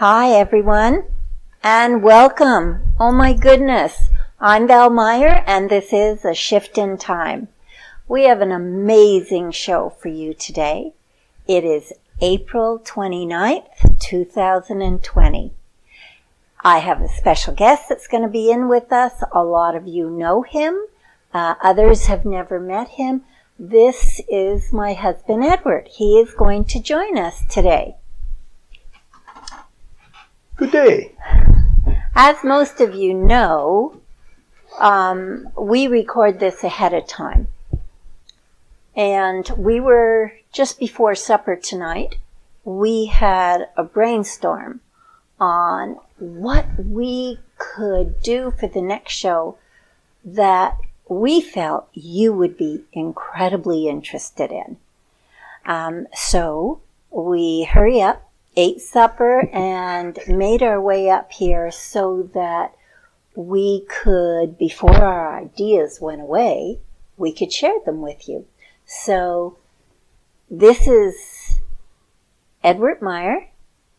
Hi, everyone, and welcome. Oh my goodness, I'm Val Meyer, and this is A Shift in Time. We have an amazing show for you today. It is April 29th, 2020. I have a special guest that's going to be in with us. A lot of you know him. Others have never met him. This is my husband, Edward. He is going to join us today. Good day. As most of you know, we record this ahead of time. And we were, just before supper tonight, we had a brainstorm on what we could do for the next show that we felt you would be incredibly interested in. So we hurry up, ate supper, and made our way up here so that we could, before our ideas went away, we could share them with you. So this is Edward Meyer,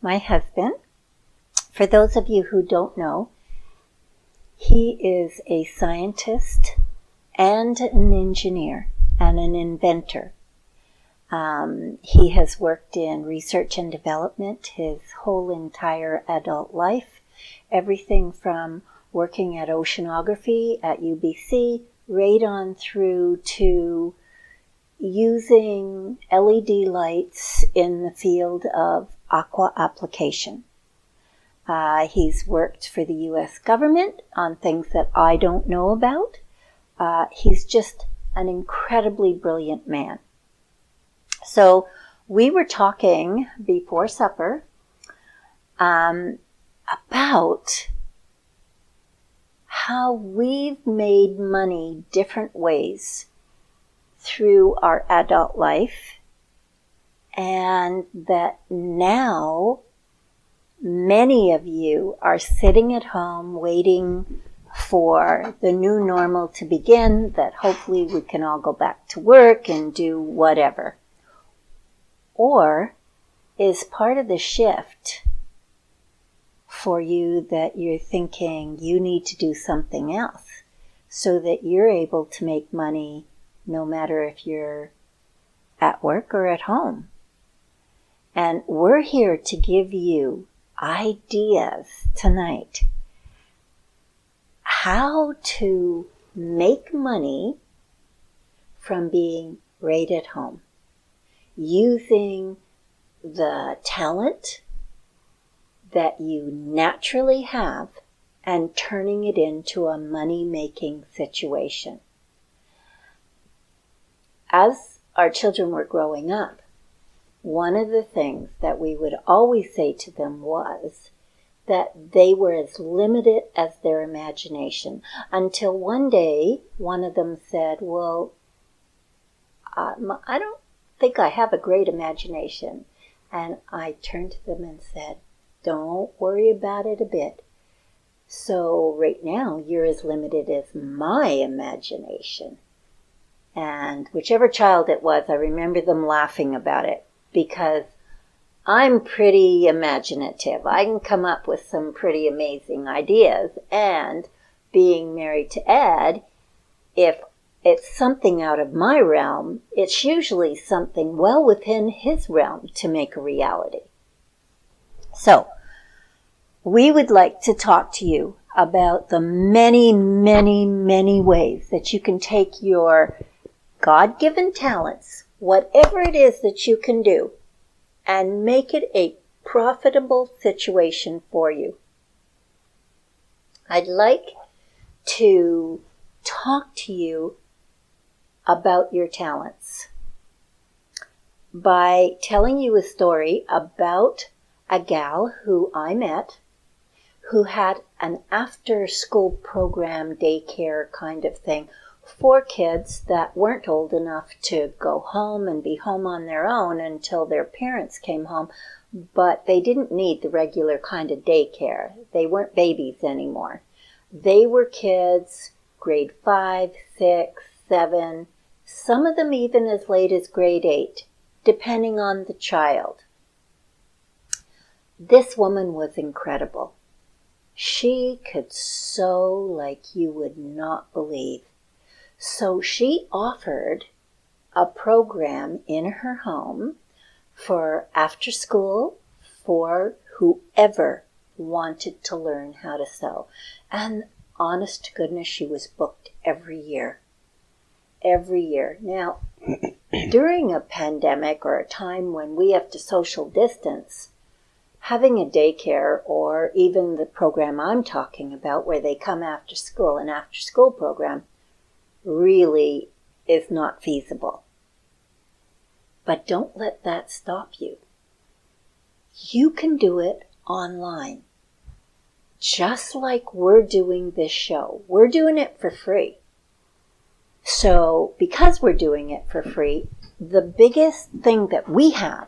my husband. For those of you who don't know, he is a scientist and an engineer and an inventor. He has worked in research and development his whole entire adult life, everything from working at oceanography at UBC right on through to using LED lights in the field of aqua application. He's worked for the U.S. government on things that I don't know about. He's just an incredibly brilliant man. So we were talking before supper about how we've made money different ways through our adult life, and that now many of you are sitting at home waiting for the new normal to begin, that hopefully we can all go back to work and do whatever. Or is part of the shift for you that you're thinking you need to do something else so that you're able to make money no matter if you're at work or at home. And we're here to give you ideas tonight how to make money from being right at home, using the talent that you naturally have and turning it into a money-making situation. As our children were growing up, one of the things that we would always say to them was that they were as limited as their imagination, until one day one of them said, well, I don't think I have a great imagination. And I turned to them and said, don't worry about it a bit. So right now you're as limited as my imagination. And whichever child it was, I remember them laughing about it, because I'm pretty imaginative. I can come up with some pretty amazing ideas. And being married to Ed, if it's something out of my realm, it's usually something well within his realm to make a reality. So, we would like to talk to you about the many, many, many ways that you can take your God-given talents, whatever it is that you can do, and make it a profitable situation for you. I'd like to talk to you about your talents by telling you a story about a gal who I met who had an after-school program, daycare kind of thing for kids that weren't old enough to go home and be home on their own until their parents came home, but they didn't need the regular kind of daycare. They weren't babies anymore. They were kids grade 5, 6, 7, some of them even as late as grade 8, depending on the child. This woman was incredible. She could sew like you would not believe. So she offered a program in her home for after school for whoever wanted to learn how to sew. And honest to goodness, she was booked every year. Every year. Now, during a pandemic or a time when we have to social distance, having a daycare or even the program I'm talking about where they come after school, an after school program, really is not feasible. But don't let that stop you. You can do it online. Just like we're doing this show. We're doing it for free. So because we're doing it for free, the biggest thing that we have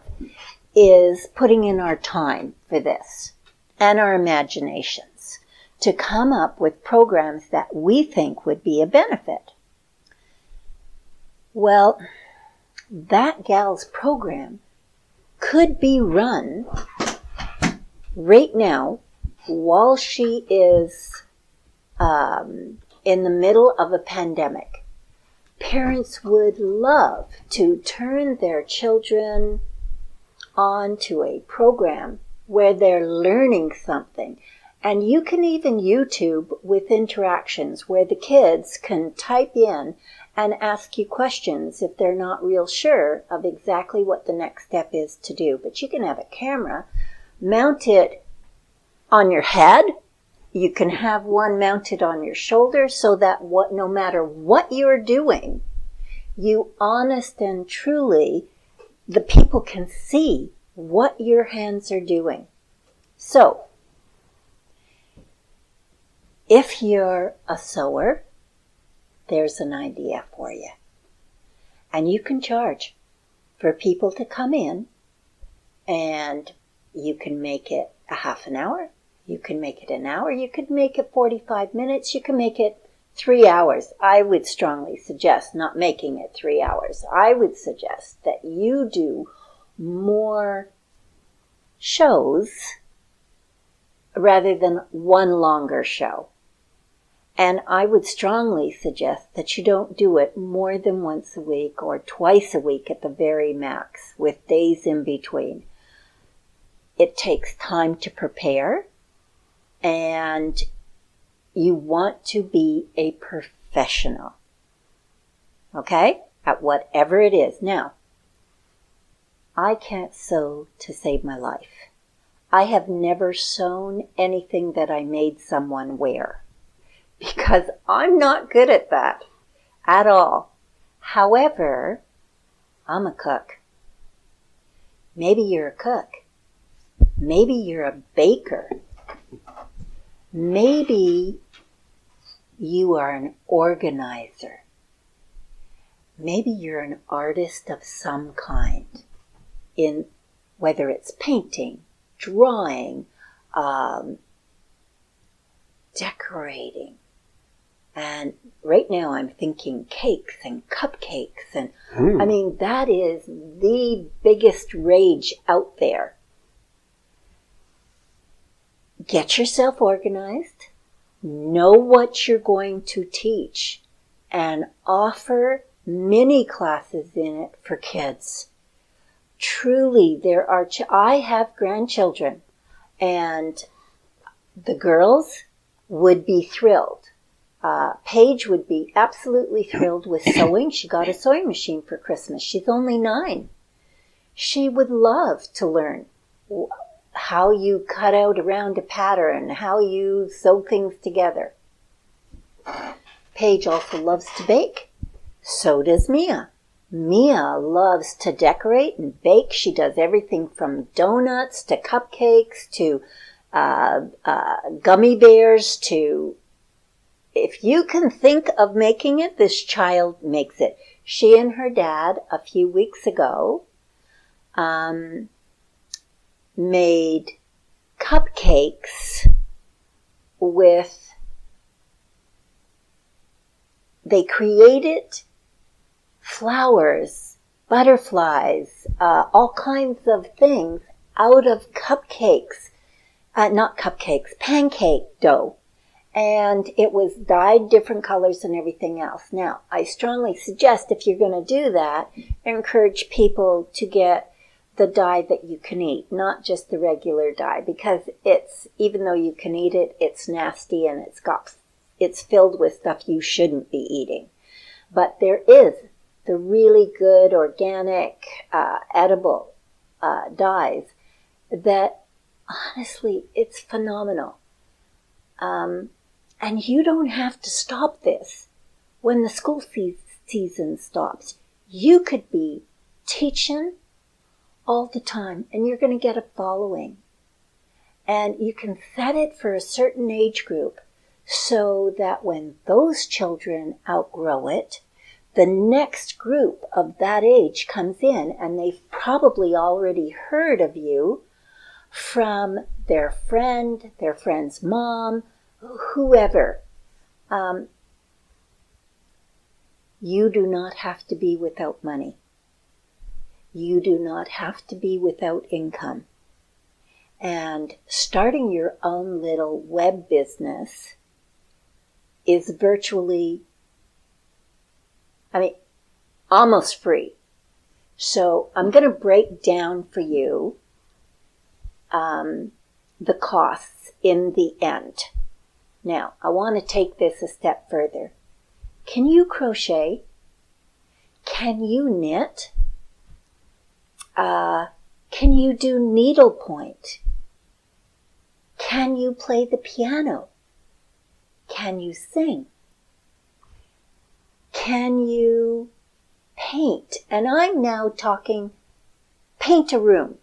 is putting in our time for this and our imaginations to come up with programs that we think would be a benefit. Well, that gal's program could be run right now while she is in the middle of a pandemic. Parents would love to turn their children onto a program where they're learning something. And you can even YouTube with interactions where the kids can type in and ask you questions if they're not real sure of exactly what the next step is to do. But you can have a camera, mount it on your head. You can have one mounted on your shoulder so that no matter what you're doing, you honest and truly, the people can see what your hands are doing. So, if you're a sewer, there's an idea for you. And you can charge for people to come in, and you can make it a half an hour, you can make it an hour, you could make it 45 minutes, you can make it 3 hours. I would strongly suggest not making it 3 hours. I would suggest that you do more shows rather than one longer show. And I would strongly suggest that you don't do it more than once a week or twice a week at the very max, with days in between. It takes time to prepare, and you want to be a professional, okay, at whatever it is. Now, I can't sew to save my life. I have never sewn anything that I made someone wear, because I'm not good at that at all. However, I'm a cook. Maybe you're a cook. Maybe you're a baker. Maybe you are an organizer. Maybe you're an artist of some kind, in whether it's painting, drawing, decorating. And right now I'm thinking cakes and cupcakes. And I mean, that is the biggest rage out there. Get yourself organized. Know what you're going to teach. And offer mini classes in it for kids. Truly, there are... I have grandchildren. And the girls would be thrilled. Paige would be absolutely thrilled with sewing. She got a sewing machine for Christmas. She's only 9. She would love to learn how you cut out around a pattern, how you sew things together. Paige also loves to bake. So does Mia. Mia loves to decorate and bake. She does everything from donuts to cupcakes to gummy bears to... If you can think of making it, this child makes it. She and her dad, a few weeks ago, made cupcakes with... They created flowers, butterflies, all kinds of things out of pancake dough. And it was dyed different colors and everything else. Now, I strongly suggest if you're going to do that, encourage people to get the dye that you can eat, not just the regular dye, because even though you can eat it, it's nasty and it's filled with stuff you shouldn't be eating. But there is the really good organic, edible dyes that, honestly, it's phenomenal. And you don't have to stop this when the school season stops. You could be teaching all the time, and you're going to get a following. And you can set it for a certain age group so that when those children outgrow it, the next group of that age comes in, and they've probably already heard of you from their friend's mom, whoever. You do not have to be without money. You do not have to be without income. And starting your own little web business is virtually, almost free. So I'm going to break down for you the costs in the end. Now, I want to take this a step further. Can you crochet? Can you knit? Can you do needlepoint? Can you play the piano? Can you sing? Can you paint? And I'm now talking paint a room.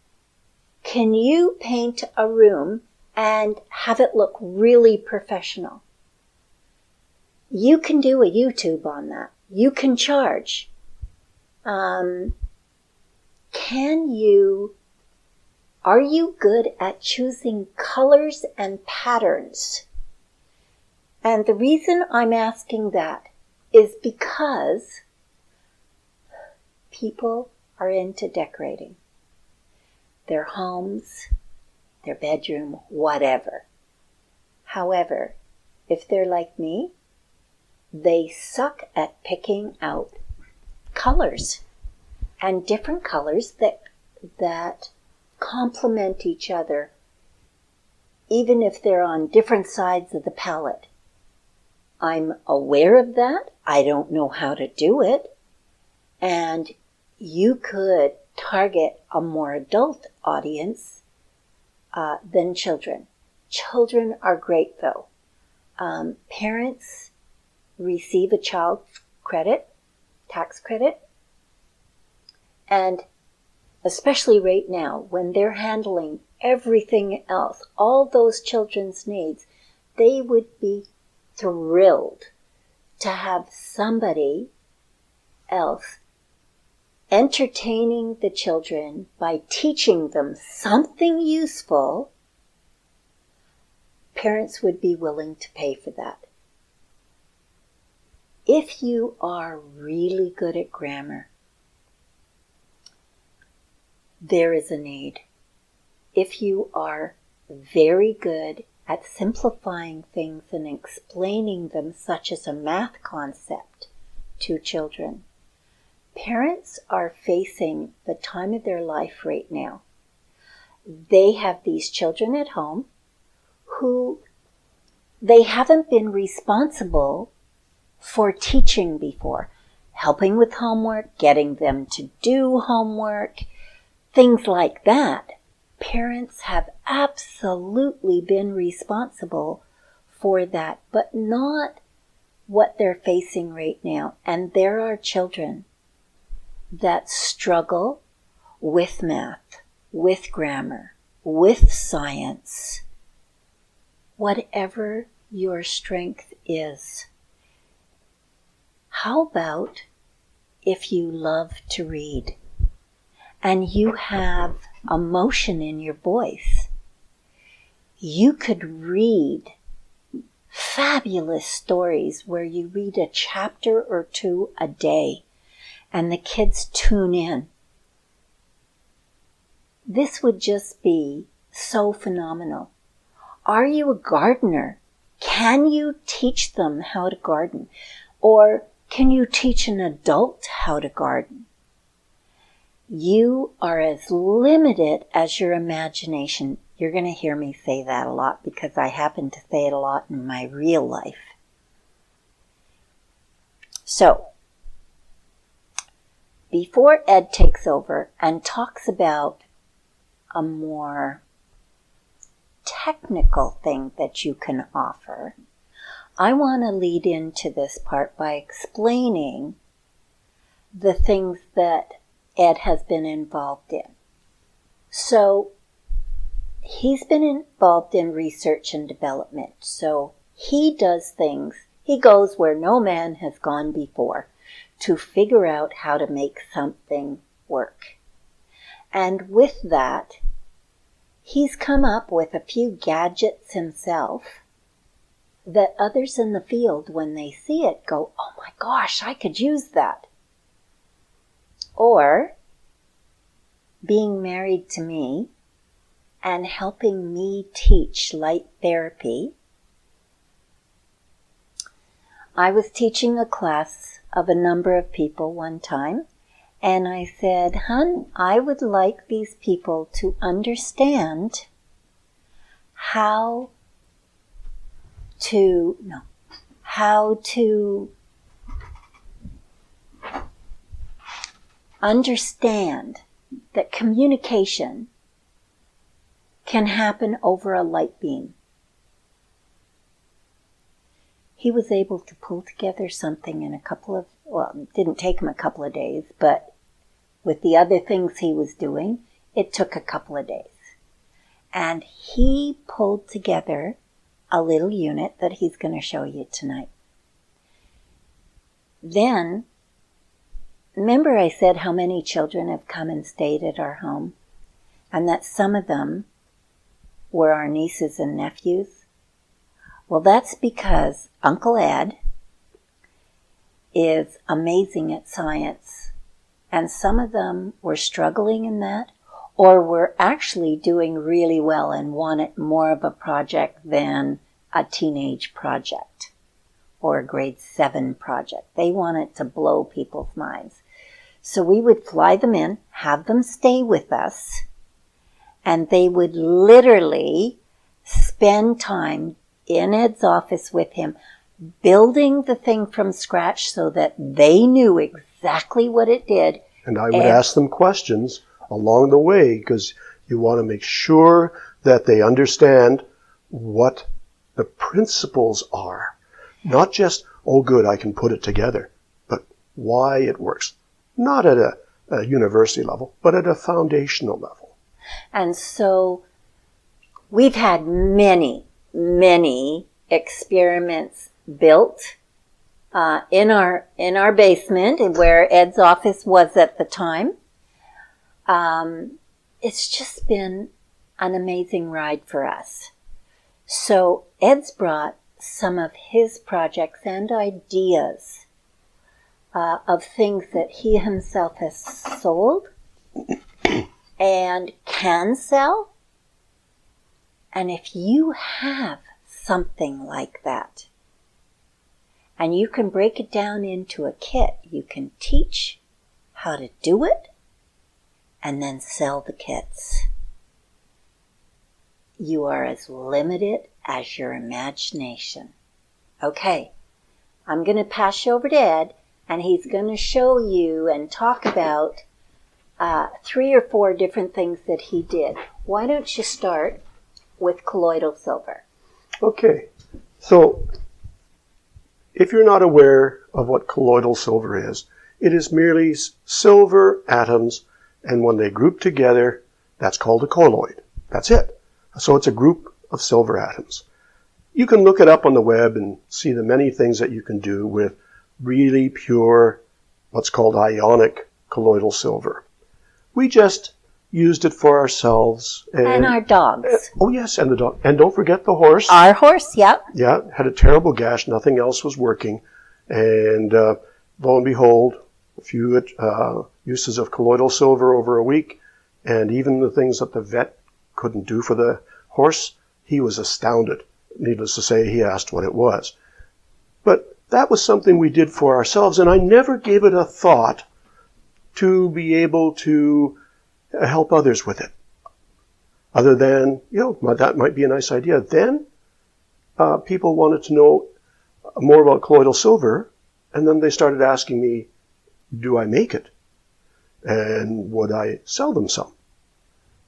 Can you paint a room and have it look really professional? You can do a YouTube on that. You can charge. Are you good at choosing colors and patterns? And the reason I'm asking that is because people are into decorating their homes, their bedroom, whatever. However, if they're like me, they suck at picking out colors and different colors that complement each other, even if they're on different sides of the palette. I'm aware of that. I don't know how to do it. And you could target a more adult audience than children. Children are great, though. Parents receive a child tax credit, and especially right now when they're handling everything else, all those children's needs, they would be thrilled to have somebody else entertaining the children by teaching them something useful. Parents would be willing to pay for that. If you are really good at grammar, there is a need. If you are very good at simplifying things and explaining them, such as a math concept, to children, parents are facing the time of their life right now. They have these children at home who they haven't been responsible for teaching before, helping with homework, getting them to do homework, things like that. Parents have absolutely been responsible for that, but not what they're facing right now. And there are children that struggle with math, with grammar, with science, whatever your strength is. How about if you love to read and you have emotion in your voice? You could read fabulous stories where you read a chapter or two a day and the kids tune in. this would just be so phenomenal. Are you a gardener? Can you teach them how to garden? Or can you teach an adult how to garden? You are as limited as your imagination. You're going to hear me say that a lot because I happen to say it a lot in my real life. So, before Ed takes over and talks about a more technical thing that you can offer, I want to lead into this part by explaining the things that Ed has been involved in. So, he's been involved in research and development. So, he does things, he goes where no man has gone before to figure out how to make something work. And with that, he's come up with a few gadgets himself that others in the field, when they see it, go, oh my gosh, I could use that. Or being married to me and helping me teach light therapy. I was teaching a class of a number of people one time, and I said, "Hun, I would like these people to understand how to understand that communication can happen over a light beam." He was able to pull together something in it didn't take him a couple of days, but with the other things he was doing, it took a couple of days. And he pulled together a little unit that he's going to show you tonight. Then, remember I said how many children have come and stayed at our home, and that some of them were our nieces and nephews? Well, that's because Uncle Ed is amazing at science, and some of them were struggling in that, or were actually doing really well and wanted more of a project than a teenage project or a grade 7 project. They wanted to blow people's minds. So we would fly them in, have them stay with us, and they would literally spend time in Ed's office with him, building the thing from scratch so that they knew exactly what it did. And I would ask them questions along the way because you want to make sure that they understand what the principles are. Not just, oh good, I can put it together, but why it works. Not at a university level, but at a foundational level. And so we've had many experiments built in our basement where Ed's office was at the time. It's just been an amazing ride for us. So Ed's brought some of his projects and ideas of things that he himself has sold and can sell. And if you have something like that, and you can break it down into a kit, you can teach how to do it and then sell the kits. You are as limited as your imagination. Okay, I'm going to pass you over to Ed, and he's going to show you and talk about 3 or 4 different things that he did. Why don't you start with colloidal silver? Okay, so if you're not aware of what colloidal silver is, it is merely silver atoms, and when they group together, that's called a colloid. That's it. So it's a group of silver atoms. You can look it up on the web and see the many things that you can do with really pure, what's called ionic colloidal silver. We just used it for ourselves. And our dogs. Oh yes, and the dog. And don't forget the horse. Our horse, yep. Yeah, had a terrible gash. Nothing else was working. And lo and behold, a few uses of colloidal silver over a week, And even the things that the vet couldn't do for the horse, he was astounded. Needless to say, he asked what it was. But that was something we did for ourselves, and I never gave it a thought to be able to help others with it. Other than, that might be a nice idea. Then people wanted to know more about colloidal silver, and then they started asking me, do I make it? And would I sell them some?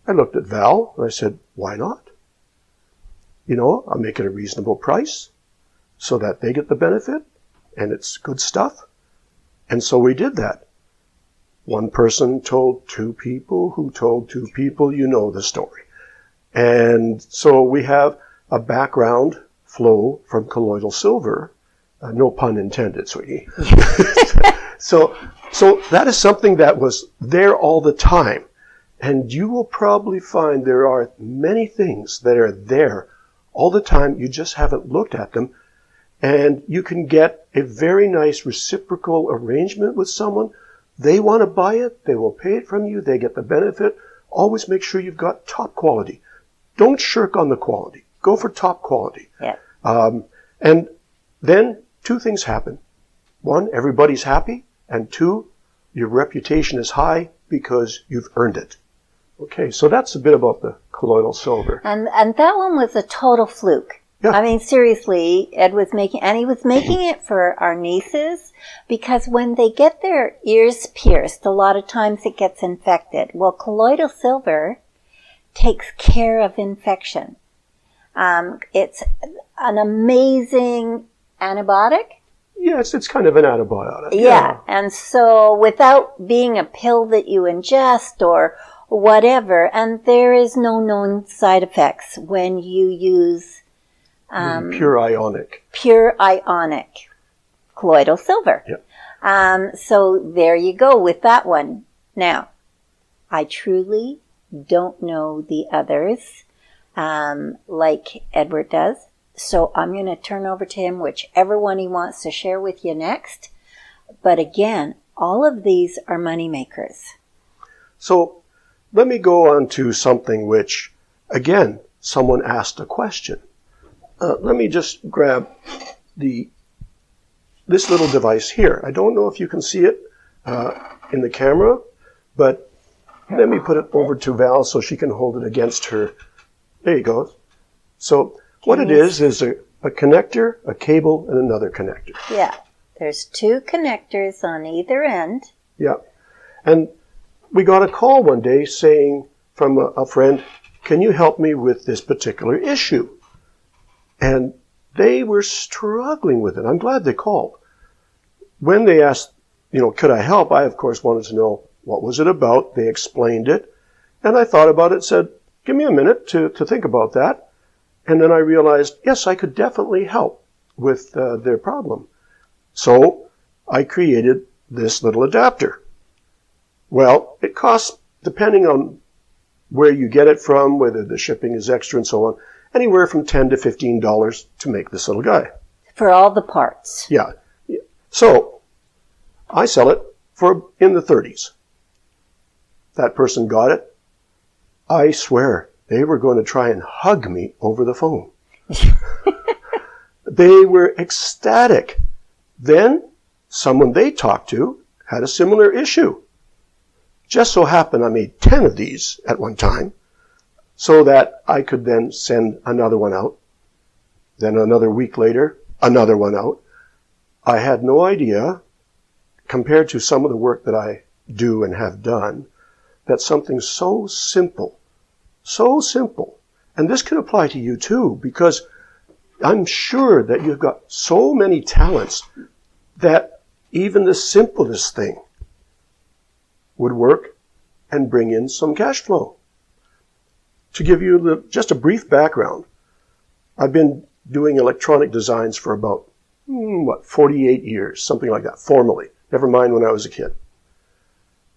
I looked at Val, and I said, why not? I'll make it a reasonable price so that they get the benefit, and it's good stuff. And so we did that. One person told two people who told two people, you know the story. And so we have a background flow from colloidal silver, no pun intended, sweetie. So that is something that was there all the time. And you will probably find there are many things that are there all the time. You just haven't looked at them. And you can get a very nice reciprocal arrangement with someone. They want to buy it. They will pay it from you. They get the benefit. Always make sure you've got top quality. Don't shirk on the quality. Go for top quality. Yeah. And then two things happen. One, everybody's happy. And two, your reputation is high because you've earned it. Okay, so that's a bit about the colloidal silver. And that one was a total fluke. Yeah. I mean, seriously, he was making it for our nieces because when they get their ears pierced, a lot of times it gets infected. Well, colloidal silver takes care of infection. It's an amazing antibiotic. Yeah, it's kind of an antibiotic. Yeah, and so without being a pill that you ingest or whatever, and there is no known side effects when you use pure ionic colloidal silver. Yep. So there you go with that one. Now, I truly don't know the others like Edward does. So I'm going to turn over to him whichever one he wants to share with you next. But again, all of these are money makers. So let me go on to something which, again, someone asked a question. Let me just grab this little device here. I don't know if you can see it in the camera, but let me put it over to Val so she can hold it against her. There you go. So what it is a connector, a cable, and another connector. Yeah. There's two connectors on either end. Yeah. And we got a call one day saying from a friend, can you help me with this particular issue? And they were struggling with it. I'm glad they called. When they asked, could I help? I, of course, wanted to know what was it about. They explained it. And I thought about it, said, give me a minute to think about that. And then I realized, yes, I could definitely help with their problem. So I created this little adapter. Well, it costs, depending on where you get it from, whether the shipping is extra and so on, anywhere from $10 to $15 to make this little guy. For all the parts. Yeah. So I sell it for in the 30s. That person got it. I swear they were going to try and hug me over the phone. They were ecstatic. Then someone they talked to had a similar issue. Just so happened I made 10 of these at one time so that I could then send another one out. Then another week later, another one out. I had no idea, compared to some of the work that I do and have done, that something so simple, and this can apply to you too, because I'm sure that you've got so many talents that even the simplest thing would work and bring in some cash flow. To give you just a brief background, I've been doing electronic designs for about, 48 years, something like that, formally. Never mind when I was a kid.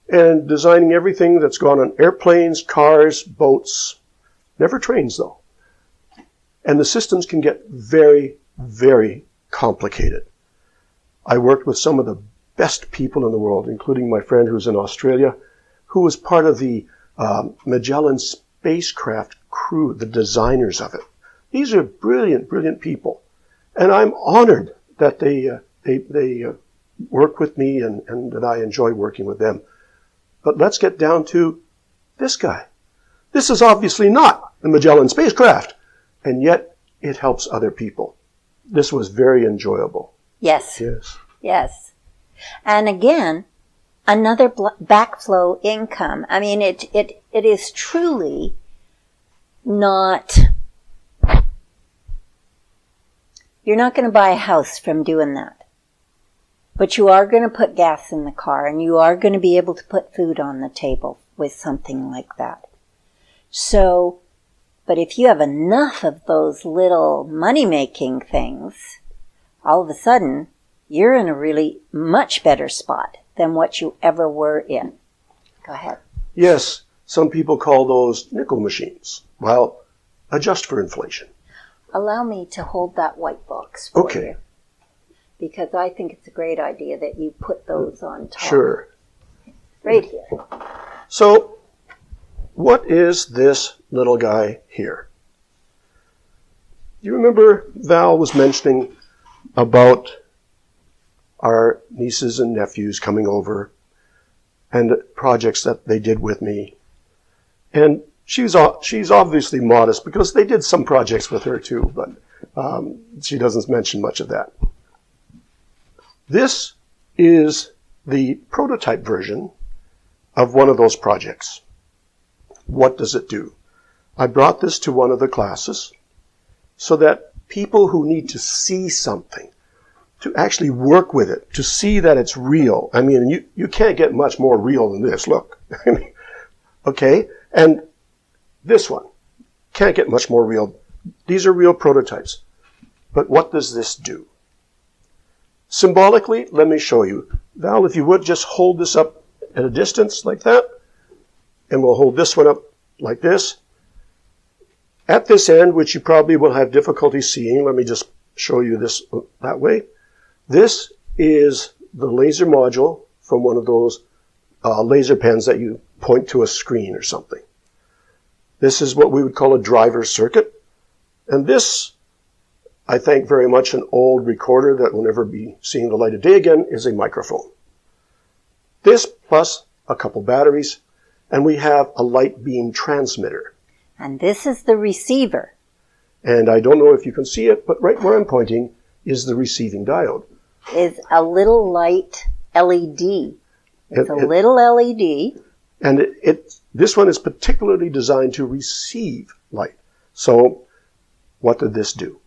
And designing everything that's gone on airplanes, cars, boats, never trains though. And the systems can get very, very complicated. I worked with some of the best people in the world, including my friend who's in Australia, who was part of the Magellan spacecraft crew, the designers of it. These are brilliant, brilliant people. And I'm honored that they work with me and that I enjoy working with them. But let's get down to this guy. This is obviously not the Magellan spacecraft, and yet it helps other people. This was very enjoyable. Yes. Yes. Yes. And again, another backflow income. I mean, it is truly not, you're not going to buy a house from doing that. But you are going to put gas in the car, and you are going to be able to put food on the table with something like that. So, but if you have enough of those little money-making things, all of a sudden, you're in a really much better spot than what you ever were in. Go ahead. Yes, some people call those nickel machines. Well, adjust for inflation. Allow me to hold that white box for Okay. you. Because I think it's a great idea that you put those on top. Sure. Right here. So, what is this little guy here? You remember Val was mentioning about our nieces and nephews coming over and projects that they did with me. And she's obviously modest because they did some projects with her too, but she doesn't mention much of that. This is the prototype version of one of those projects. What does it do? I brought this to one of the classes so that people who need to see something, to actually work with it, to see that it's real. I mean, you can't get much more real than this. Look. Okay? And this one can't get much more real. These are real prototypes. But what does this do? Symbolically, let me show you. Val, if you would, just hold this up at a distance like that. And we'll hold this one up like this. At this end, which you probably will have difficulty seeing, let me just show you this that way. This is the laser module from one of those laser pens that you point to a screen or something. This is what we would call a driver circuit. And this, I think very much an old recorder that will never be seeing the light of day again, is a microphone. This plus a couple batteries, and we have a light beam transmitter. And this is the receiver. And I don't know if you can see it, but right where I'm pointing is the receiving diode. Is a little light LED. It's a little LED. And this one is particularly designed to receive light. So what did this do?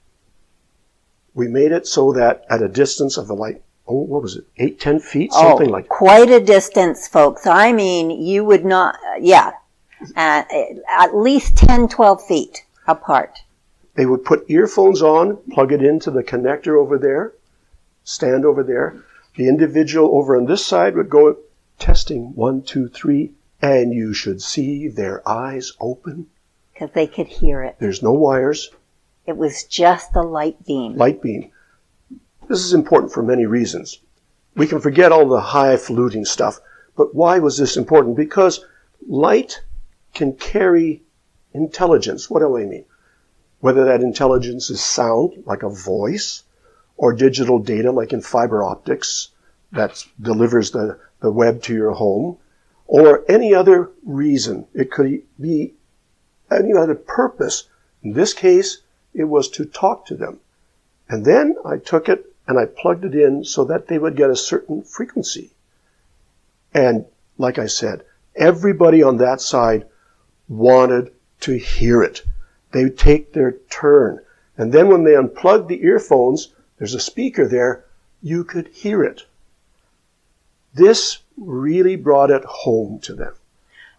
We made it so that at a distance of what was it, 8, 10 feet, something like that. Quite a distance, folks. I mean, you would not, at least 10, 12 feet apart. They would put earphones on, plug it into the connector over there, stand over there. The individual over on this side would go testing 1, 2, 3, and you should see their eyes open. Because they could hear it. There's no wires. It was just a light beam. Light beam. This is important for many reasons. We can forget all the highfalutin stuff, but why was this important? Because light can carry intelligence. What do I mean? Whether that intelligence is sound, like a voice, or digital data, like in fiber optics, that delivers the web to your home, or any other reason. It could be any other purpose. In this case, it was to talk to them. And then I took it and I plugged it in so that they would get a certain frequency. And like I said, everybody on that side wanted to hear it. They would take their turn. And then when they unplugged the earphones, there's a speaker there, you could hear it. This really brought it home to them.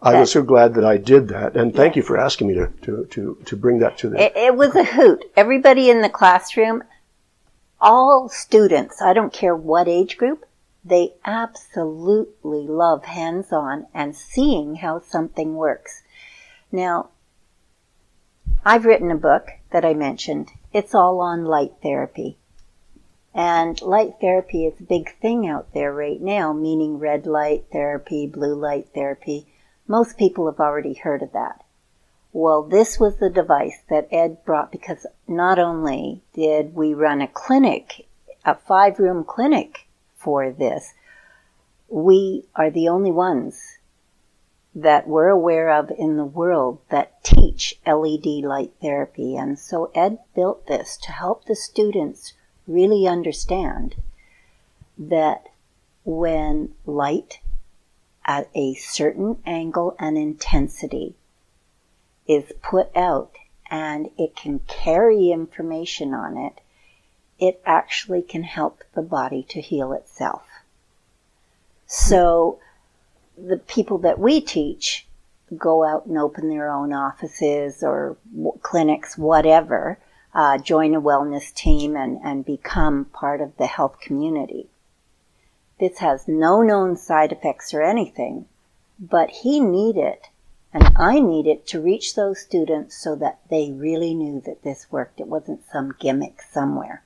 I was so glad that I did that, and thank you for asking me to bring that to them. It was a hoot. Everybody in the classroom, all students, I don't care what age group, they absolutely love hands-on and seeing how something works. Now, I've written a book that I mentioned. It's all on light therapy. And light therapy is a big thing out there right now, meaning red light therapy, blue light therapy. Most people have already heard of that. Well, this was the device that Ed brought, because not only did we run a clinic, a 5-room clinic for this, we are the only ones that we're aware of in the world that teach LED light therapy. And so Ed built this to help the students really understand that when light at a certain angle and intensity is put out and it can carry information on it, it actually can help the body to heal itself. So the people that we teach go out and open their own offices or clinics, whatever, join a wellness team and become part of the health community. This has no known side effects or anything, but he needed, and I needed, to reach those students so that they really knew that this worked. It wasn't some gimmick somewhere.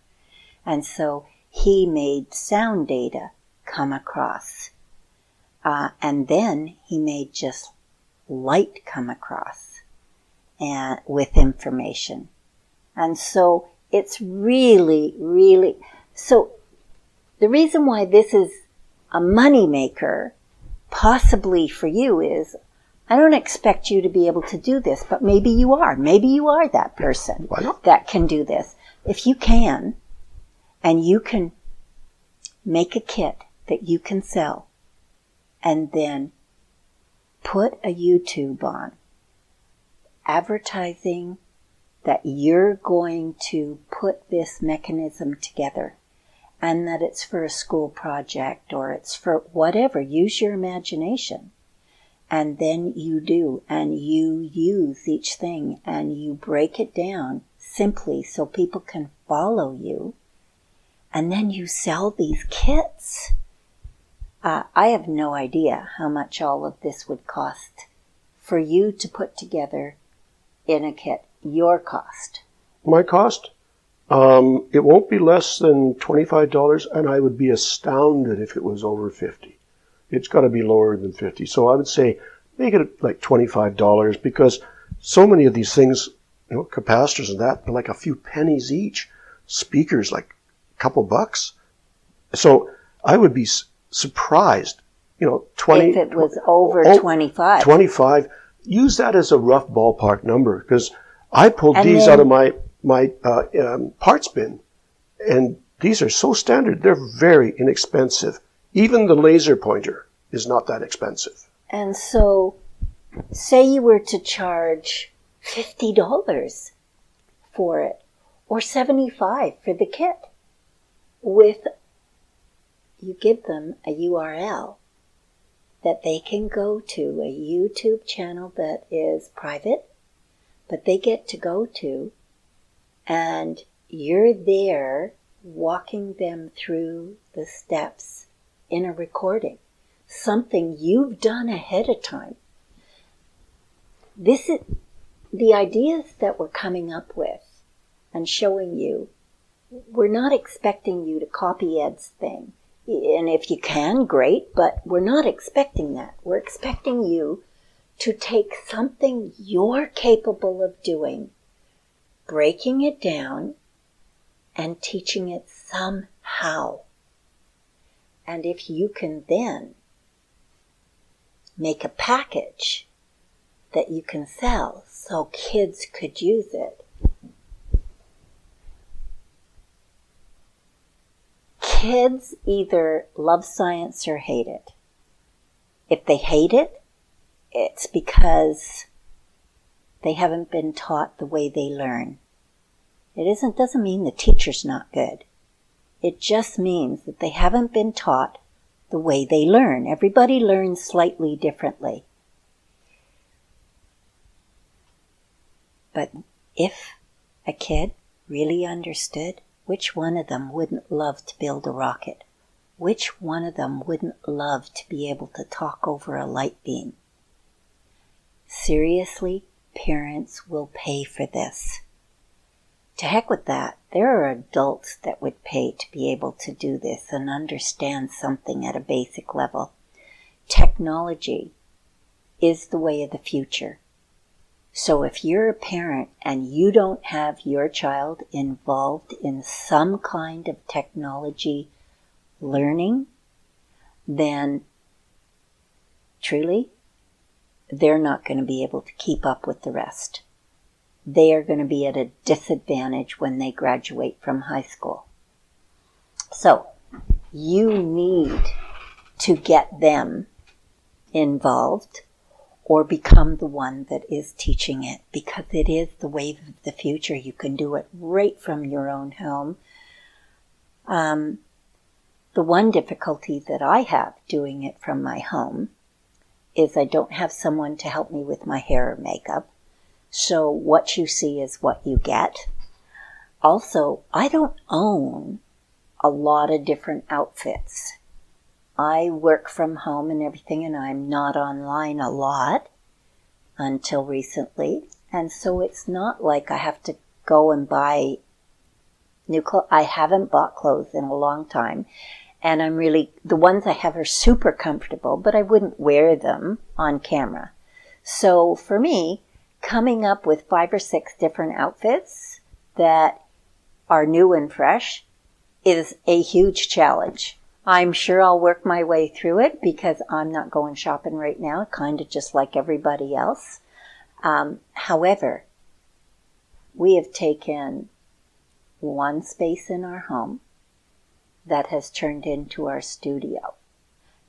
And so he made sound data come across. And then he made just light come across and with information. And so it's really, really... So the reason why this is a money maker, possibly for you, is I don't expect you to be able to do this, but maybe you are. Maybe you are that person that can do this. If you can, and you can make a kit that you can sell, and then put a YouTube on, advertising that you're going to put this mechanism together, and that it's for a school project or it's for whatever. Use your imagination. And then you do, and you use each thing, and you break it down simply so people can follow you. And then you sell these kits. I have no idea how much all of this would cost for you to put together in a kit. Your cost. My cost? It won't be less than $25, and I would be astounded if it was over $50. It's got to be lower than $50. So I would say make it like $25, because so many of these things, capacitors and that, are like a few pennies each. Speakers, like a couple bucks. So I would be surprised, 20. If it was over 25. 25. Use that as a rough ballpark number, because I pulled these out of my parts bin, and these are so standard. They're very inexpensive. Even the laser pointer is not that expensive. And so, say you were to charge $50 for it, or $75 for the kit. You give them a URL that they can go to, a YouTube channel that is private, but they get to go to, and you're there walking them through the steps in a recording, something you've done ahead of time. This is the ideas that we're coming up with and showing you. We're not expecting you to copy Ed's thing. And if you can, great, but we're not expecting that. We're expecting you to take something you're capable of doing, breaking it down, and teaching it somehow. And if you can then make a package that you can sell so kids could use it. Kids either love science or hate it. If they hate it, it's because they haven't been taught the way they learn. It doesn't mean the teacher's not good. It just means that they haven't been taught the way they learn. Everybody learns slightly differently. But if a kid really understood, which one of them wouldn't love to build a rocket? Which one of them wouldn't love to be able to talk over a light beam? Seriously, parents will pay for this. To heck with that. There are adults that would pay to be able to do this and understand something at a basic level. Technology is the way of the future. So if you're a parent and you don't have your child involved in some kind of technology learning, then truly, they're not going to be able to keep up with the rest. They are going to be at a disadvantage when they graduate from high school. So, you need to get them involved or become the one that is teaching it, because it is the wave of the future. You can do it right from your own home. The one difficulty that I have doing it from my home is I don't have someone to help me with my hair or makeup. So what you see is what you get. Also, I don't own a lot of different outfits. I work from home and everything, and I'm not online a lot until recently. And so it's not like I have to go and buy new clothes. I haven't bought clothes in a long time. And the ones I have are super comfortable, but I wouldn't wear them on camera. So for me, coming up with 5 or 6 different outfits that are new and fresh is a huge challenge. I'm sure I'll work my way through it because I'm not going shopping right now, kind of just like everybody else. However, we have taken one space in our home that has turned into our studio.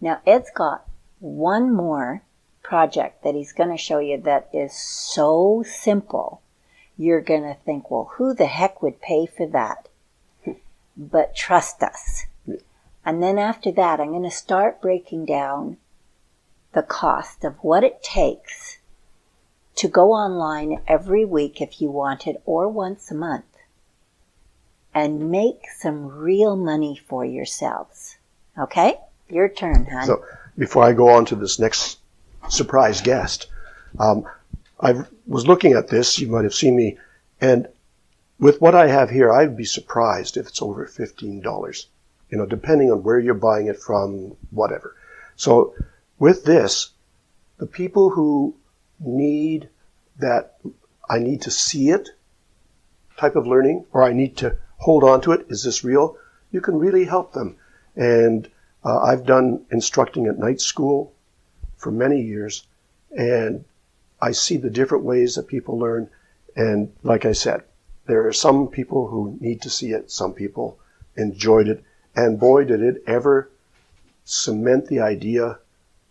Now, Ed's got one more project that he's going to show you that is so simple, you're going to think, well, who the heck would pay for that? But trust us. And then after that, I'm going to start breaking down the cost of what it takes to go online every week if you want it, or once a month, and make some real money for yourselves. Okay? Your turn, hon. So, before I go on to this next surprise guest, I was looking at this, you might have seen me, and with what I have here, I'd be surprised if it's over $15, depending on where you're buying it from, whatever. So, with this, the people who need that, I need to see it type of learning, or I need to hold on to it. Is this real? You can really help them. And I've done instructing at night school for many years, and I see the different ways that people learn. And like I said, there are some people who need to see it. Some people enjoyed it. And boy, did it ever cement the idea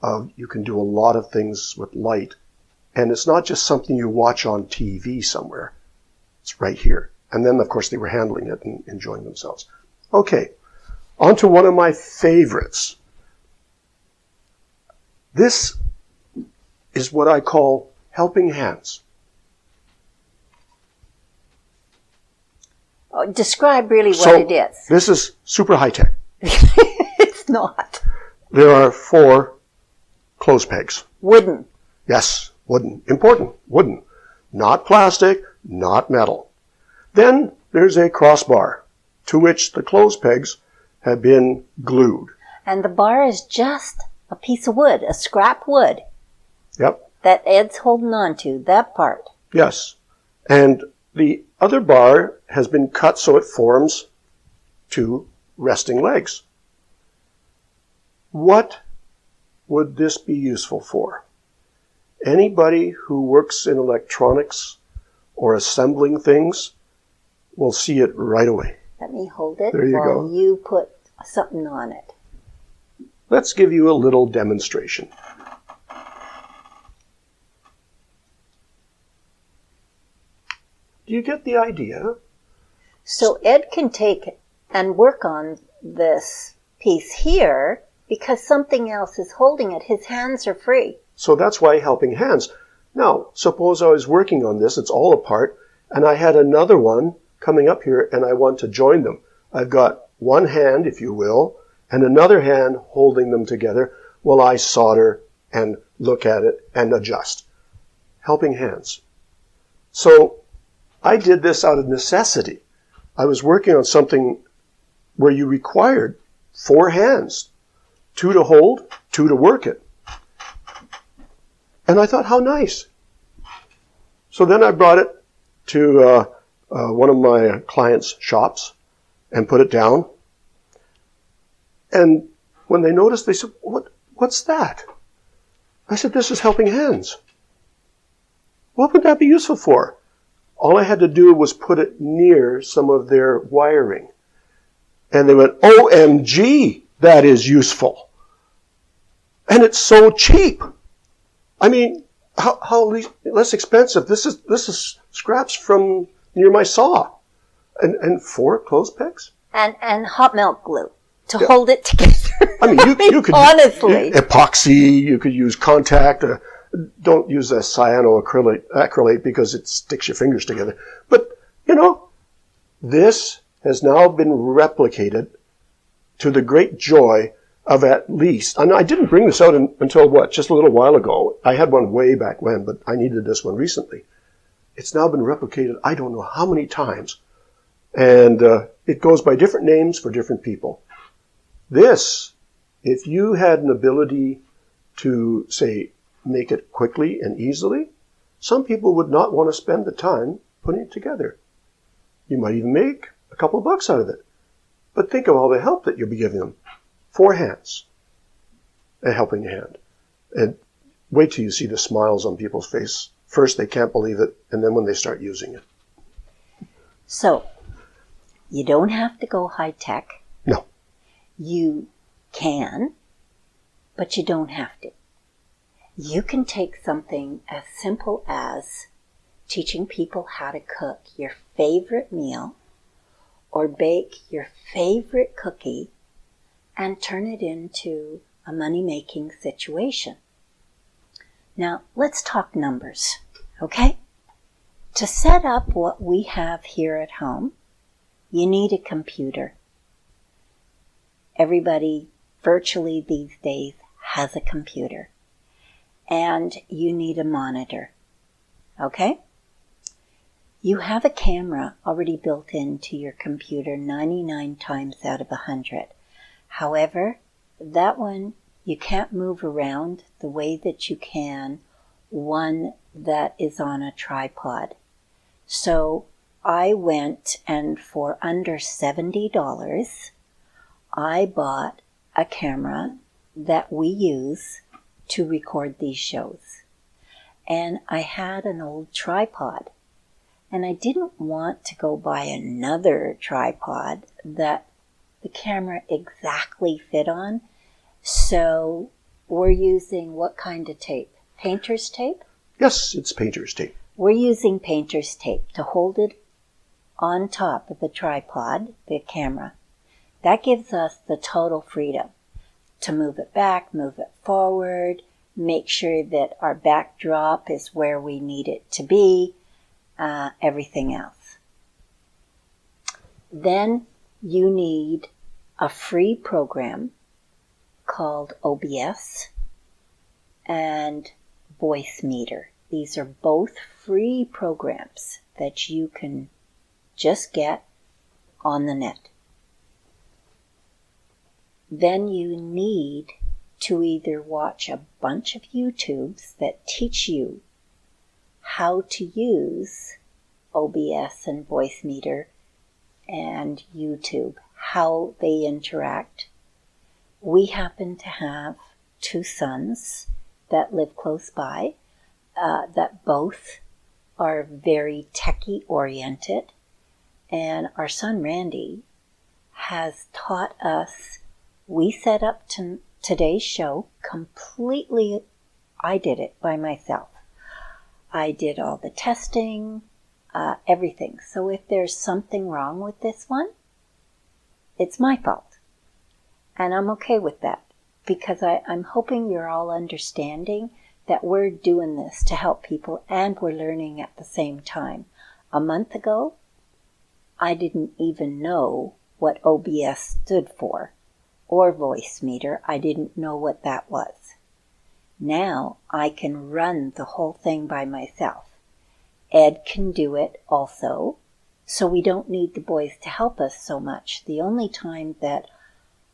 of you can do a lot of things with light. And it's not just something you watch on TV somewhere. It's right here. And then, of course, they were handling it and enjoying themselves. Okay, on to one of my favorites. This is what I call helping hands. Oh, describe really what it is. This is super high-tech. It's not. There are 4 clothes pegs. Wooden. Yes, wooden. Important, wooden. Not plastic, not metal. Then there's a crossbar to which the clothes pegs have been glued. And the bar is just a piece of wood, a scrap wood. Yep. That Ed's holding on to, that part. Yes. And the other bar has been cut so it forms 2 resting legs. What would this be useful for? Anybody who works in electronics or assembling things will see it right away. Let me hold it There you while go. you put something on it. Let's give you a little demonstration. Do you get the idea? So Ed can take and work on this piece here because something else is holding it. His hands are free. So that's why helping hands. Now, suppose I was working on this, it's all apart, and I had another one coming up here and I want to join them. I've got one hand, if you will, and another hand holding them together while I solder and look at it and adjust. Helping hands. So I did this out of necessity. I was working on something where you required 4 hands, 2 to hold, 2 to work it. And I thought, how nice. So then I brought it to one of my clients' shops and put it down. And when they noticed, they said, what's that? I said, this is Helping Hands. What would that be useful for? All I had to do was put it near some of their wiring. And they went, OMG, that is useful. And it's so cheap. I mean, how less expensive? This is scraps from near my saw. And 4 clothes picks? And hot melt glue to hold it together. I mean, you could honestly. Epoxy, you could use contact. Don't use a cyanoacrylate because it sticks your fingers together. But, this has now been replicated to the great joy of at least, and I didn't bring this out until just a little while ago. I had one way back when, but I needed this one recently. It's now been replicated I don't know how many times. And it goes by different names for different people. This, if you had an ability to, say, make it quickly and easily, some people would not want to spend the time putting it together. You might even make a couple of bucks out of it. But think of all the help that you'll be giving them. 4 hands, a helping hand. And wait till you see the smiles on people's face. First, they can't believe it, and then when they start using it. So, you don't have to go high tech. No. You can, but you don't have to. You can take something as simple as teaching people how to cook your favorite meal or bake your favorite cookie and turn it into a money-making situation. Now, let's talk numbers, okay? To set up what we have here at home, you need a computer. Everybody virtually these days has a computer. And you need a monitor, okay? You have a camera already built into your computer 99 times out of 100. However, that one you can't move around the way that you can one that is on a tripod. So I went and for under $70, I bought a camera that we use to record these shows. And I had an old tripod. And I didn't want to go buy another tripod that the camera exactly fit on. So we're using what kind of tape? Painter's tape? Yes, it's painter's tape. We're using painter's tape to hold it on top of the tripod, the camera. That gives us the total freedom to move it back, move it forward, make sure that our backdrop is where we need it to be, everything else. Then you need a free program called OBS and Voicemeeter. These are both free programs that you can just get on the net. Then you need to either watch a bunch of YouTubes that teach you how to use OBS and Voicemeeter and YouTube, how they interact. We happen to have 2 sons that live close by, that both are very techie oriented, and our son Randy has taught us. We set up today's show completely. I did it by myself. I did all the testing, everything. So if there's something wrong with this one, it's my fault. And I'm okay with that because I'm hoping you're all understanding that we're doing this to help people and we're learning at the same time. A month ago, I didn't even know what OBS stood for or Voicemeeter. I didn't know what that was. Now I can run the whole thing by myself. Ed can do it also, so we don't need the boys to help us so much. The only time that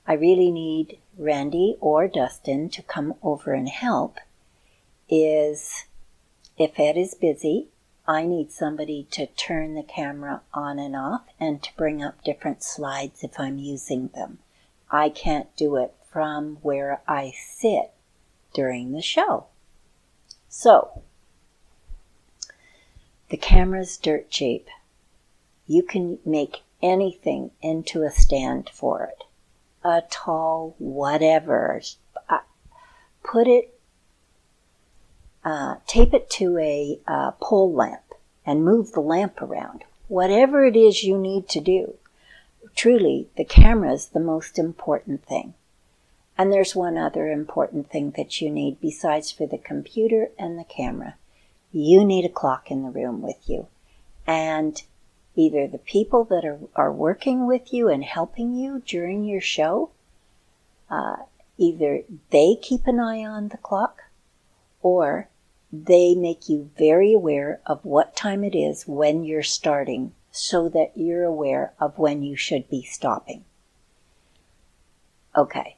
I really need Randy or Dustin to come over and help is if Ed is busy, I need somebody to turn the camera on and off and to bring up different slides if I'm using them. I can't do it from where I sit during the show. So, the camera's dirt cheap. You can make anything into a stand for it. A tall whatever. Put it, tape it to a pole lamp and move the lamp around. Whatever it is you need to do. Truly, the camera is the most important thing. And there's one other important thing that you need besides for the computer and the camera. You need a clock in the room with you. And either the people that are working with you and helping you during your show, either they keep an eye on the clock or they make you very aware of what time it is when you're starting so that you're aware of when you should be stopping. Okay,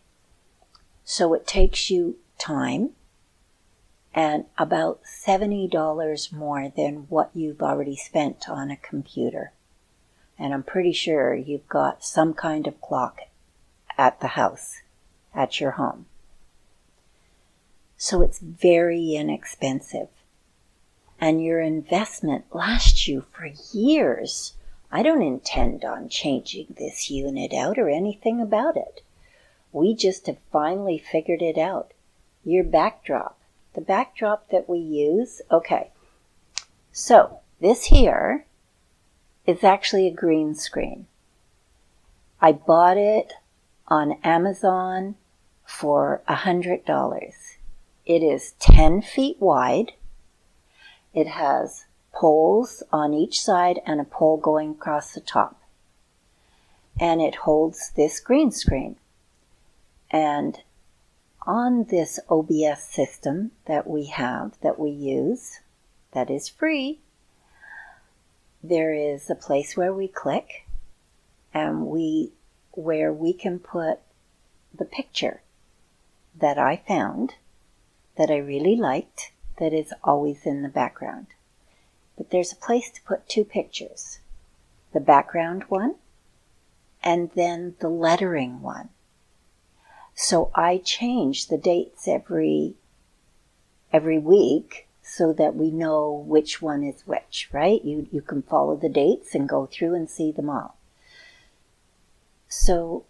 so it takes you time and about $70 more than what you've already spent on a computer. And I'm pretty sure you've got some kind of clock at the house, at your home. So it's very inexpensive. And your investment lasts you for years. I don't intend on changing this unit out or anything about it. We just have finally figured it out. Your backdrop. The backdrop that we use, okay. So, this here is actually a green screen. I bought it on Amazon for $100. It is 10 feet wide. It has poles on each side and a pole going across the top. And it holds this green screen. And on this OBS system that we have, that we use, that is free, there is a place where we click and where we can put the picture that I found, that I really liked, that is always in the background. But there's a place to put two pictures, the background one and then the lettering one. So I change the dates every week so that we know which one is which, right? You can follow the dates and go through and see them all. So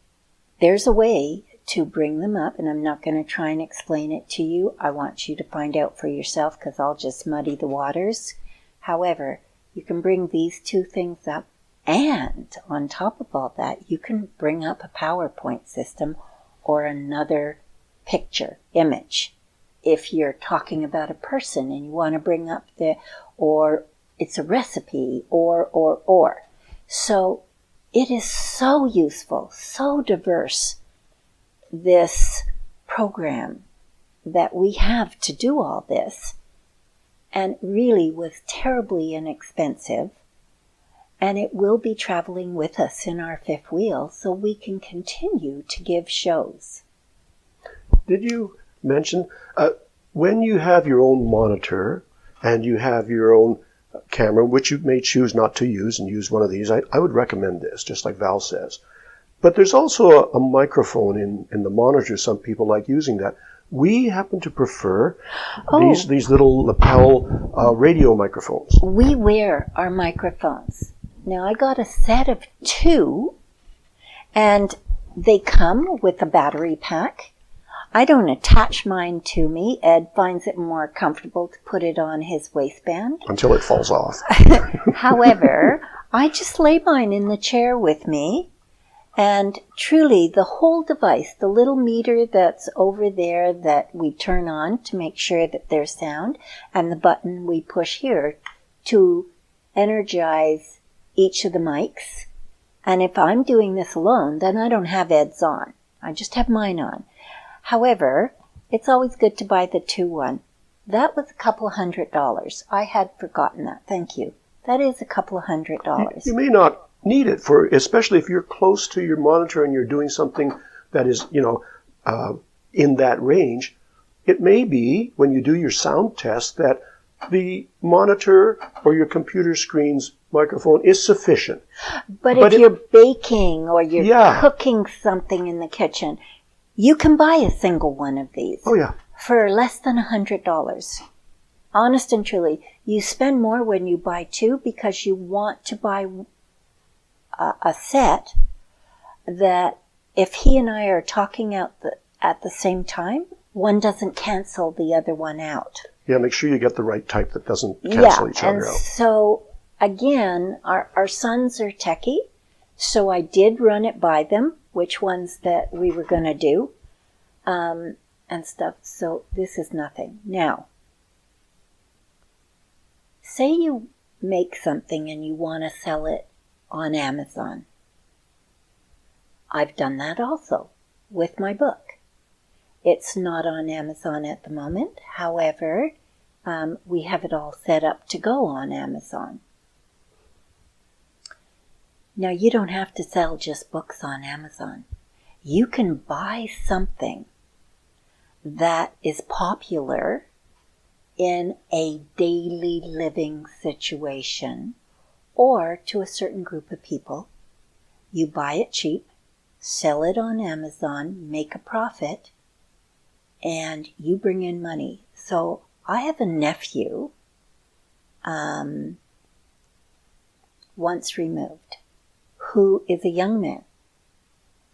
there's a way to bring them up, and I'm not going to try and explain it to you. I want you to find out for yourself because I'll just muddy the waters. However, you can bring these two things up, and on top of all that, you can bring up a PowerPoint system or another picture, image. If you're talking about a person and you want to bring up or it's a recipe, or. So it is so useful, so diverse, this program that we have to do all this, and really was terribly inexpensive. And it will be traveling with us in our fifth wheel so we can continue to give shows. Did you mention, when you have your own monitor and you have your own camera, which you may choose not to use and use one of these, I would recommend this, just like Val says. But there's also a microphone in the monitor. Some people like using that. We happen to prefer these little lapel radio microphones. We wear our microphones. Now, I got a set of 2, and they come with a battery pack. I don't attach mine to me. Ed finds it more comfortable to put it on his waistband. Until it falls off. However, I just lay mine in the chair with me, and truly the whole device, the little meter that's over there that we turn on to make sure that there's sound, and the button we push here to energize each of the mics. And if I'm doing this alone, then I don't have Ed's on. I just have mine on. However, it's always good to buy the 2-1. That was $200. I had forgotten that. Thank you. That is $200. You may not need it especially if you're close to your monitor and you're doing something that is, in that range. It may be, when you do your sound test, that the monitor or your computer screen's microphone is sufficient. But if you're baking or you're cooking something in the kitchen, you can buy a single one of these for less than $100. Honest and truly, you spend more when you buy two because you want to buy a set that if he and I are talking at the same time, one doesn't cancel the other one out. Yeah, make sure you get the right type that doesn't cancel each other out. So, again, our sons are techie, so I did run it by them, which ones that we were going to do, and stuff. So this is nothing. Now, say you make something and you want to sell it on Amazon. I've done that also with my book. It's not on Amazon at the moment. However, we have it all set up to go on Amazon. Now, you don't have to sell just books on Amazon. You can buy something that is popular in a daily living situation or to a certain group of people. You buy it cheap, sell it on Amazon, make a profit, and you bring in money. So I have a nephew, once removed, who is a young man.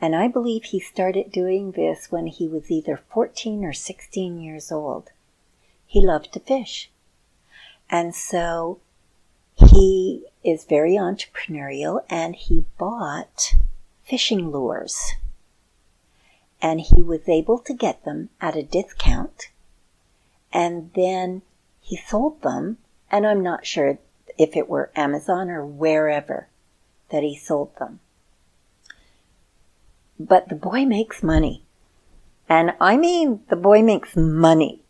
And I believe he started doing this when he was either 14 or 16 years old. He loved to fish. And so he is very entrepreneurial, and he bought fishing lures. And he was able to get them at a discount. And then he sold them, and I'm not sure if it were Amazon or wherever that he sold them. But the boy makes money. And I mean, the boy makes money.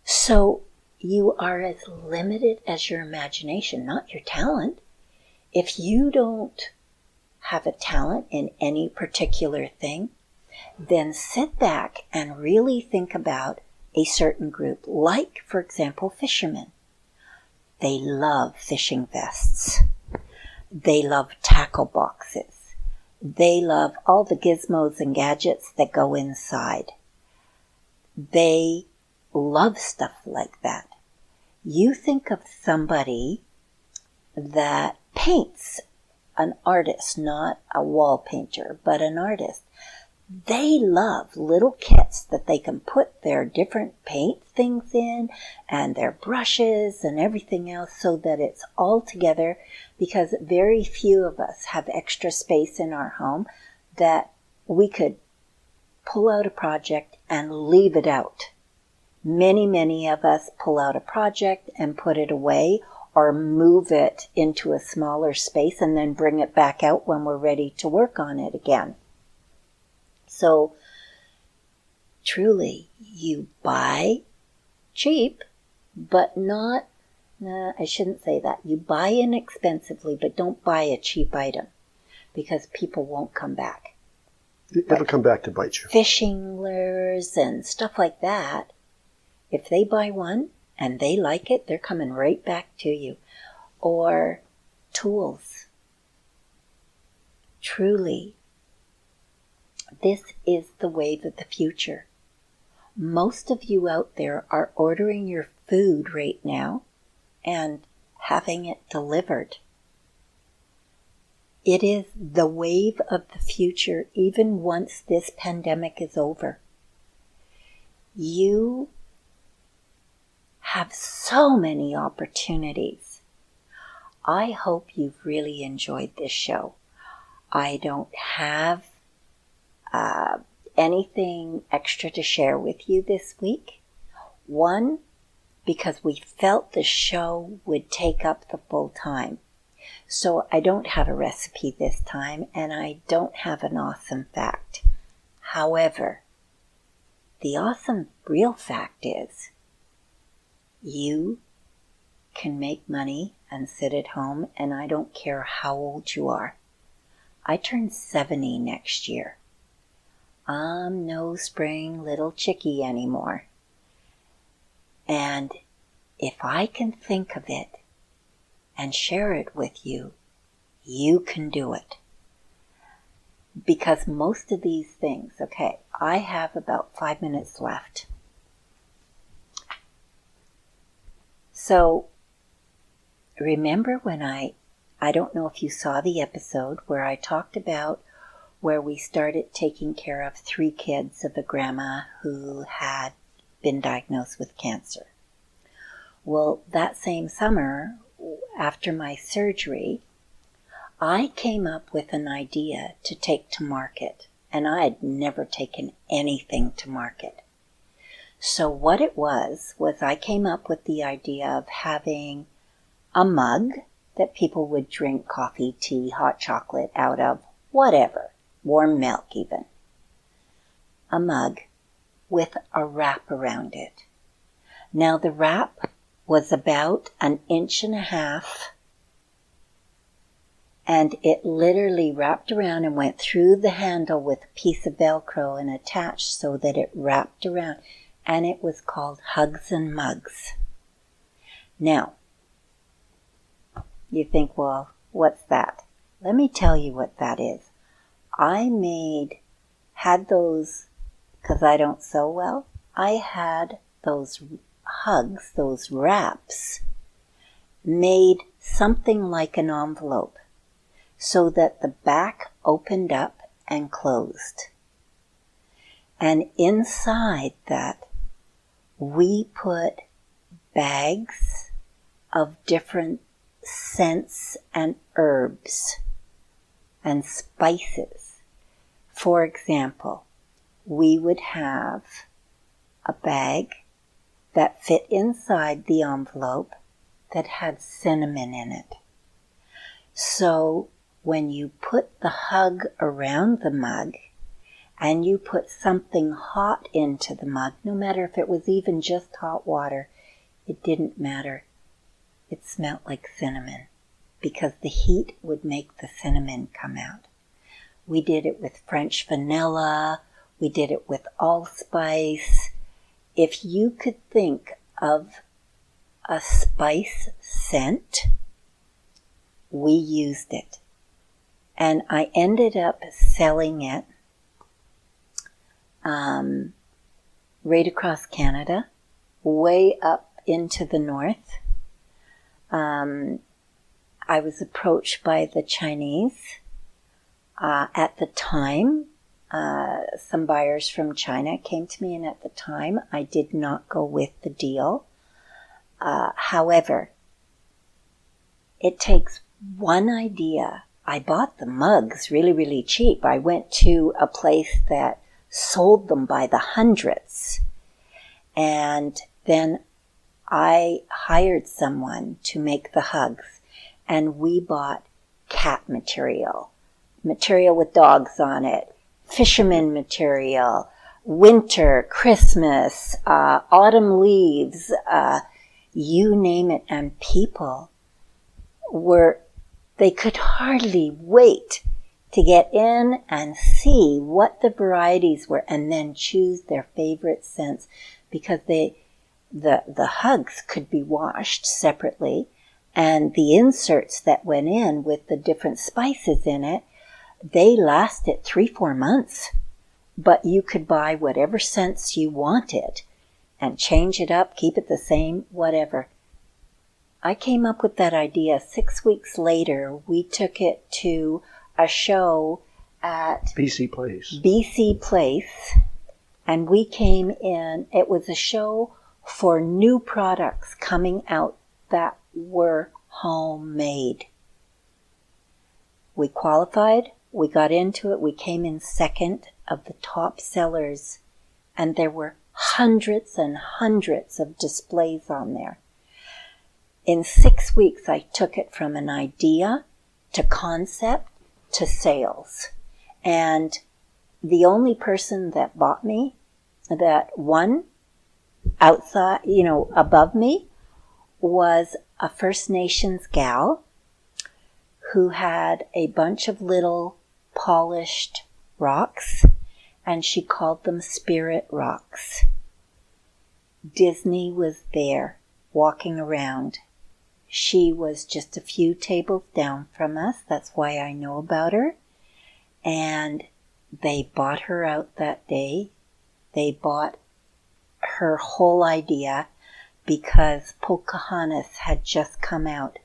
So you are as limited as your imagination, not your talent. If you don't have a talent in any particular thing, then sit back and really think about a certain group, like, for example, fishermen. They love fishing vests. They love tackle boxes. They love all the gizmos and gadgets that go inside. They love stuff like that. You think of somebody that paints, an artist, not a wall painter, but an artist. They love little kits that they can put their different paint things in and their brushes and everything else so that it's all together, because very few of us have extra space in our home that we could pull out a project and leave it out. Many of us pull out a project and put it away or move it into a smaller space and then bring it back out when we're ready to work on it again. So, truly, you buy cheap, but not, I shouldn't say that. You buy inexpensively, but don't buy a cheap item, because people won't come back. It'll come back to bite you. Fishing lures and stuff like that, if they buy one and they like it, they're coming right back to you. Or tools. Truly, this is the wave of the future. Most of you out there are ordering your food right now and having it delivered. It is the wave of the future, even once this pandemic is over. You have so many opportunities. I hope you've really enjoyed this show. I don't have anything extra to share with you this week. One, because we felt the show would take up the full time. So I don't have a recipe this time, and I don't have an awesome fact. However, the awesome real fact is you can make money and sit at home, and I don't care how old you are. I turn 70 next year. I'm no spring little chickie anymore. And if I can think of it and share it with you, you can do it. Because most of these things, okay, I have about 5 minutes left. So, remember when I don't know if you saw the episode where I talked about where we started taking care of 3 kids of a grandma who had been diagnosed with cancer. Well, that same summer, after my surgery, I came up with an idea to take to market, and I had never taken anything to market. So what it was I came up with the idea of having a mug that people would drink coffee, tea, hot chocolate out of, whatever, warm milk even. A mug with a wrap around it. Now the wrap was about 1.5 inches, and it literally wrapped around and went through the handle with a piece of Velcro and attached so that it wrapped around, and it was called Hugs and Mugs. Now, you think, well, what's that? Let me tell you what that is. I had those, because I don't sew well, I had those hugs, those wraps, made something like an envelope so that the back opened up and closed. And inside that, we put bags of different scents and herbs and spices. For example, we would have a bag that fit inside the envelope that had cinnamon in it. So when you put the hug around the mug and you put something hot into the mug, no matter if it was even just hot water, it didn't matter. It smelled like cinnamon because the heat would make the cinnamon come out. We did it with French vanilla. We did it with allspice. If you could think of a spice scent, we used it. And I ended up selling it right across Canada, way up into the north. I was approached by the Chinese. At the time, some buyers from China came to me, and at the time, I did not go with the deal. However, it takes one idea. I bought the mugs really, really cheap. I went to a place that sold them by the hundreds. And then I hired someone to make the hugs. And we bought cat material with dogs on it, fisherman material, winter, Christmas, autumn leaves, you name it. And people they could hardly wait to get in and see what the varieties were and then choose their favorite scents, because the hugs could be washed separately, and the inserts that went in with the different spices in it, they lasted 3-4 months. But you could buy whatever scents you wanted and change it up, keep it the same, whatever. I came up with that idea. 6 weeks later, we took it to a show at BC Place, and we came in. It was a show for new products coming out that were homemade. We qualified, we got into it, we came in second of the top sellers, and there were hundreds and hundreds of displays on there. In 6 weeks, I took it from an idea to concept to sales. And the only person that bought me, that won outside, above me, was a First Nations gal who had a bunch of little polished rocks, and she called them spirit rocks. Disney was there, walking around. She was just a few tables down from us. That's why I know about her. And they bought her out that day. They bought her whole idea because Pocahontas had just come out,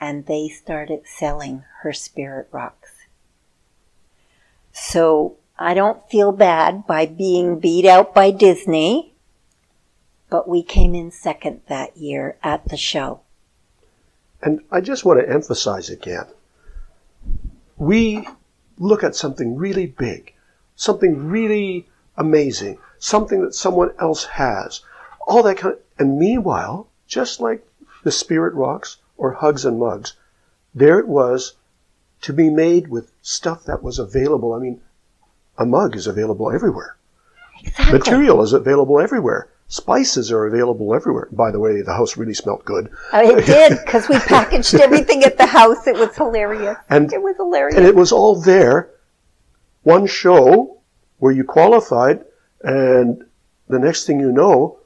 and they started selling her spirit rocks. So I don't feel bad by being beat out by Disney, but we came in second that year at the show. And I just want to emphasize again, we look at something really big, something really amazing, something that someone else has, all that kind of, and meanwhile, just like the spirit rocks or hugs and mugs, there it was to be made with stuff that was available. I mean, a mug is available everywhere. Exactly. Material is available everywhere. Spices are available everywhere. By the way, the house really smelled good. It did, because we packaged everything at the house. It was hilarious. It was hilarious. And it was all there. One show where you qualified, and the next thing you know,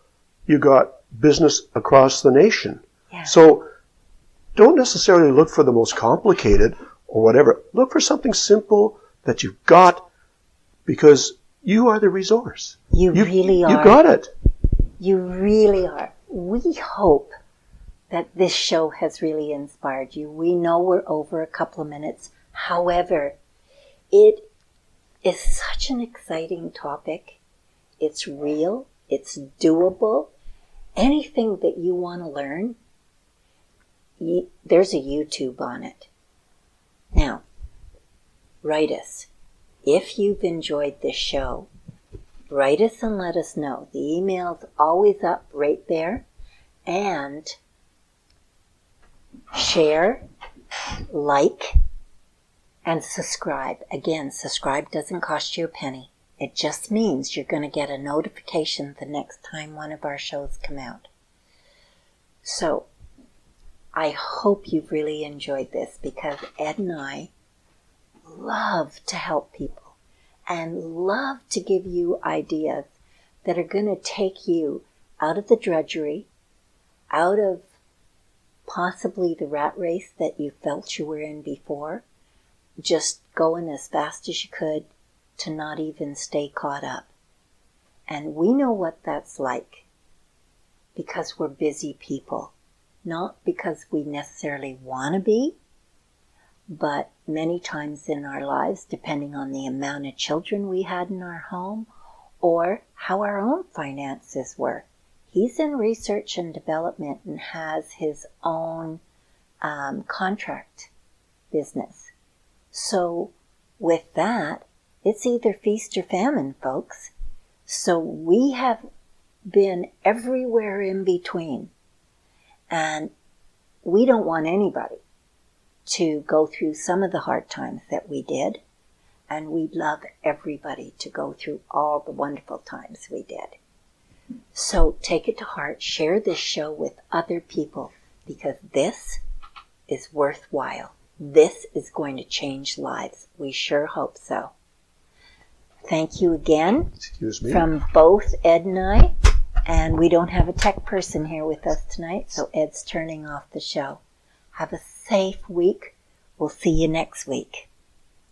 you got business across the nation. Yeah. So don't necessarily look for the most complicated or whatever. Look for something simple that you've got, because you are the resource. You really are. You got it. You really are. We hope that this show has really inspired you. We know we're over a couple of minutes. However, it is such an exciting topic. It's real. It's doable. Anything that you want to learn, there's a YouTube on it. Now, write us. If you've enjoyed this show, write us and let us know. The email's always up right there. And share, like, and subscribe. Again, subscribe doesn't cost you a penny. It just means you're going to get a notification the next time one of our shows come out. So, I hope you've really enjoyed this, because Ed and I love to help people and love to give you ideas that are going to take you out of the drudgery, out of possibly the rat race that you felt you were in before, just going as fast as you could to not even stay caught up. And we know what that's like, because we're busy people. Not because we necessarily want to be, but many times in our lives, depending on the amount of children we had in our home or how our own finances were. He's in research and development and has his own contract business. So with that, it's either feast or famine, folks. So we have been everywhere in between. And we don't want anybody to go through some of the hard times that we did. And we'd love everybody to go through all the wonderful times we did. So take it to heart. Share this show with other people, because this is worthwhile. This is going to change lives. We sure hope so. Thank you again. Excuse me. From both Ed and I. And we don't have a tech person here with us tonight, so Ed's turning off the show. Have a safe week. We'll see you next week.